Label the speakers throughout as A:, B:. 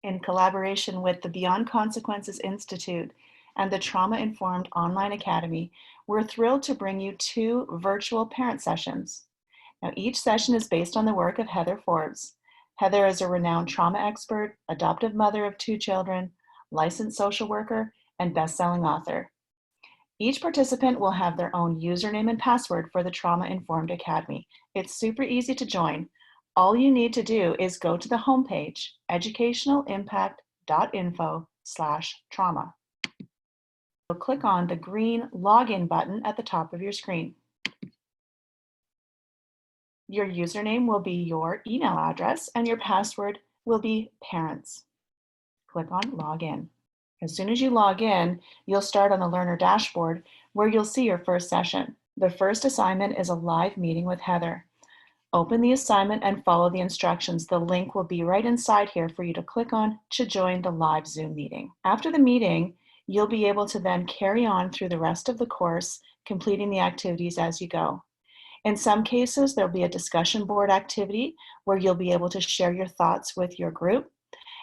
A: In collaboration with the Beyond Consequences Institute and the Trauma Informed Online Academy, we're thrilled to bring you 2 virtual parent sessions. Now, each session is based on the work of Heather Forbes. Heather is a renowned trauma expert, adoptive mother of 2 children, licensed social worker, and best-selling author. Each participant will have their own username and password for the Trauma Informed Academy. It's super easy to join. All you need to do is go to the homepage, educationalimpact.info/trauma. You'll click on the green login button at the top of your screen. Your username will be your email address and your password will be parents. Click on login. As soon as you log in, you'll start on the learner dashboard where you'll see your first session. The first assignment is a live meeting with Heather. Open the assignment and follow the instructions. The link will be right inside here for you to click on to join the live Zoom meeting. After the meeting, you'll be able to then carry on through the rest of the course, completing the activities as you go. In some cases, there'll be a discussion board activity where you'll be able to share your thoughts with your group.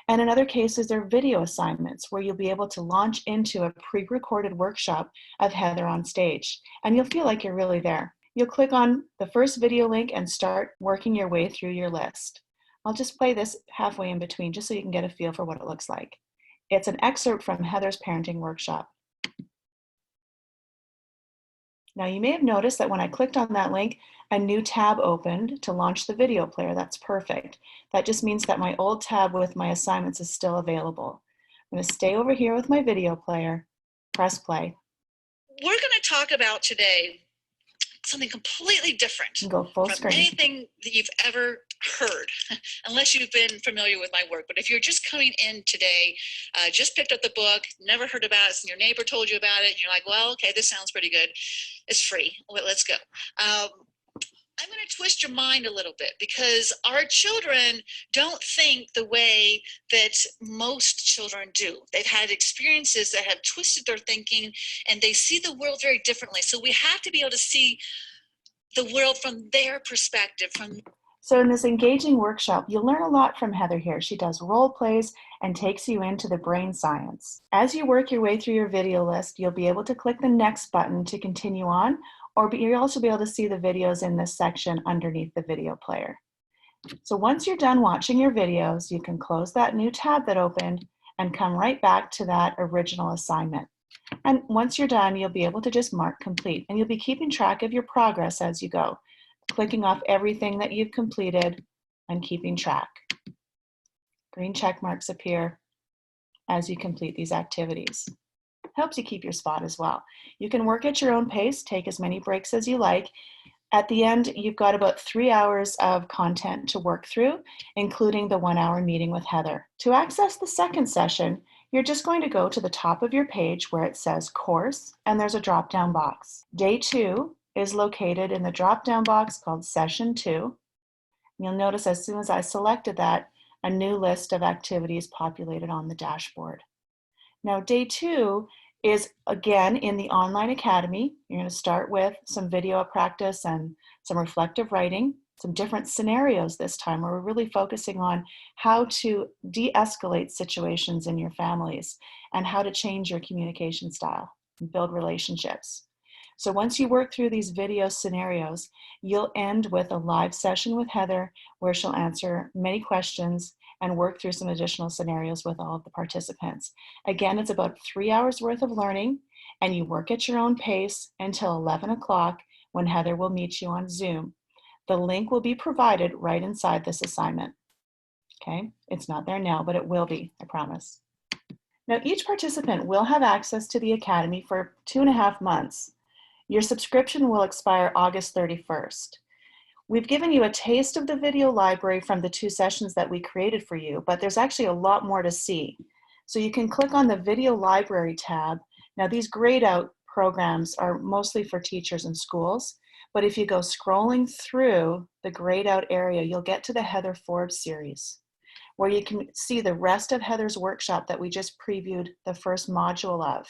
A: And in other cases, there are video assignments where you'll be able to launch into a pre-recorded workshop of Heather on stage, and you'll feel like you're really there. You'll click on the first video link and start working your way through your list. I'll just play this halfway in between just so you can get a feel for what it looks like. It's an excerpt from Heather's parenting workshop. Now you may have noticed that when I clicked on that link, a new tab opened to launch the video player. That's perfect. That just means that my old tab with my assignments is still available. I'm going to stay over here with my video player, press play.
B: We're going to talk about today something completely different
A: Go full
B: from
A: screen.
B: anything that you've ever heard, unless you've been familiar with my work. But if you're just coming in today, just picked up the book, never heard about it, and your neighbor told you about it, and you're like, well, okay, this sounds pretty good. It's free. Well, let's go. I'm going to twist your mind a little bit because our children don't think the way that most children do. They've had experiences that have twisted their thinking and they see the world very differently. So we have to be able to see the world from their perspective.
A: So in this engaging workshop, you'll learn a lot from Heather here. She does role plays and takes you into the brain science. As you work your way through your video list, you'll be able to click the next button to continue on, or you'll also be able to see the videos in this section underneath the video player. So once you're done watching your videos, you can close that new tab that opened and come right back to that original assignment. And once you're done, you'll be able to just mark complete, and you'll be keeping track of your progress as you go, clicking off everything that you've completed and keeping track. Green check marks appear as you complete these activities. Helps you keep your spot as well. You can work at your own pace, take as many breaks as you like. At the end, you've got about 3 hours of content to work through, including the 1-hour meeting with Heather. To access the second session, you're just going to go to the top of your page where it says course, and there's a drop-down box. Day 2 is located in the drop-down box called Session 2. You'll notice as soon as I selected that, a new list of activities populated on the dashboard. Now, Day 2 is again in the online academy. You're going to start with some video practice and some reflective writing, some different scenarios this time where we're really focusing on how to de-escalate situations in your families and how to change your communication style and build relationships. So once you work through these video scenarios, you'll end with a live session with Heather where she'll answer many questions and work through some additional scenarios with all of the participants. Again, it's about 3 hours worth of learning, and you work at your own pace until 11 o'clock when Heather will meet you on Zoom. The link will be provided right inside this assignment. Okay, it's not there now, but it will be, I promise. Now, each participant will have access to the Academy for 2.5 months. Your subscription will expire August 31st. We've given you a taste of the video library from the 2 sessions that we created for you, but there's actually a lot more to see. So you can click on the video library tab. Now these grayed out programs are mostly for teachers and schools, but if you go scrolling through the grayed out area, you'll get to the Heather Forbes series, where you can see the rest of Heather's workshop that we just previewed the first module of.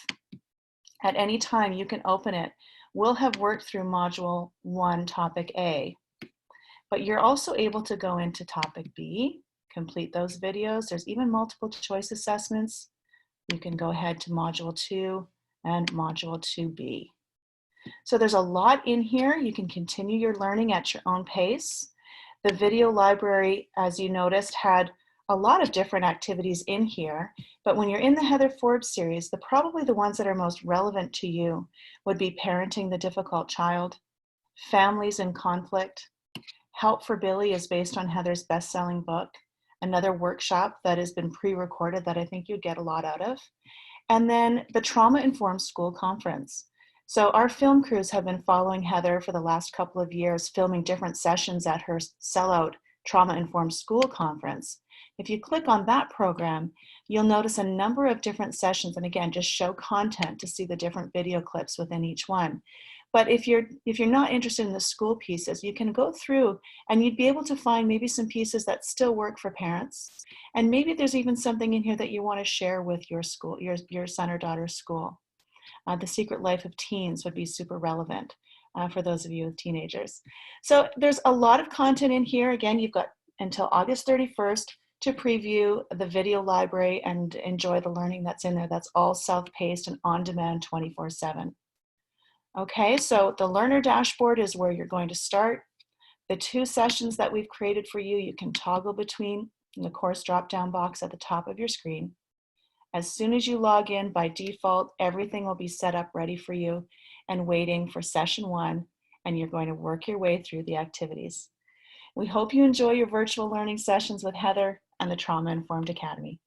A: At any time you can open it. We'll have worked through module 1, topic A. But you're also able to go into topic B, complete those videos. There's even multiple choice assessments. You can go ahead to Module 2 and Module 2B. So there's a lot in here. You can continue your learning at your own pace. The video library, as you noticed, had a lot of different activities in here, but when you're in the Heather Forbes series, probably the ones that are most relevant to you would be Parenting the Difficult Child, Families in Conflict, Help for Billy is based on Heather's best-selling book, another workshop that has been pre-recorded that I think you'd get a lot out of, and then the Trauma Informed School Conference. So our film crews have been following Heather for the last couple of years, filming different sessions at her sellout Trauma Informed School Conference. If you click on that program, you'll notice a number of different sessions, and again, just show content to see the different video clips within each one. But if you're not interested in the school pieces, you can go through and you'd be able to find maybe some pieces that still work for parents. And maybe there's even something in here that you want to share with your school, your son or daughter's school. The Secret Life of Teens would be super relevant for those of you with teenagers. So there's a lot of content in here. Again, you've got until August 31st to preview the video library and enjoy the learning that's in there. That's all self-paced and on-demand 24/7. Okay, so the learner dashboard is where you're going to start. The 2 sessions that we've created for you, you can toggle between in the course drop-down box at the top of your screen. As soon as you log in, by default, everything will be set up ready for you and waiting for session 1, and you're going to work your way through the activities. We hope you enjoy your virtual learning sessions with Heather and the Trauma Informed Academy.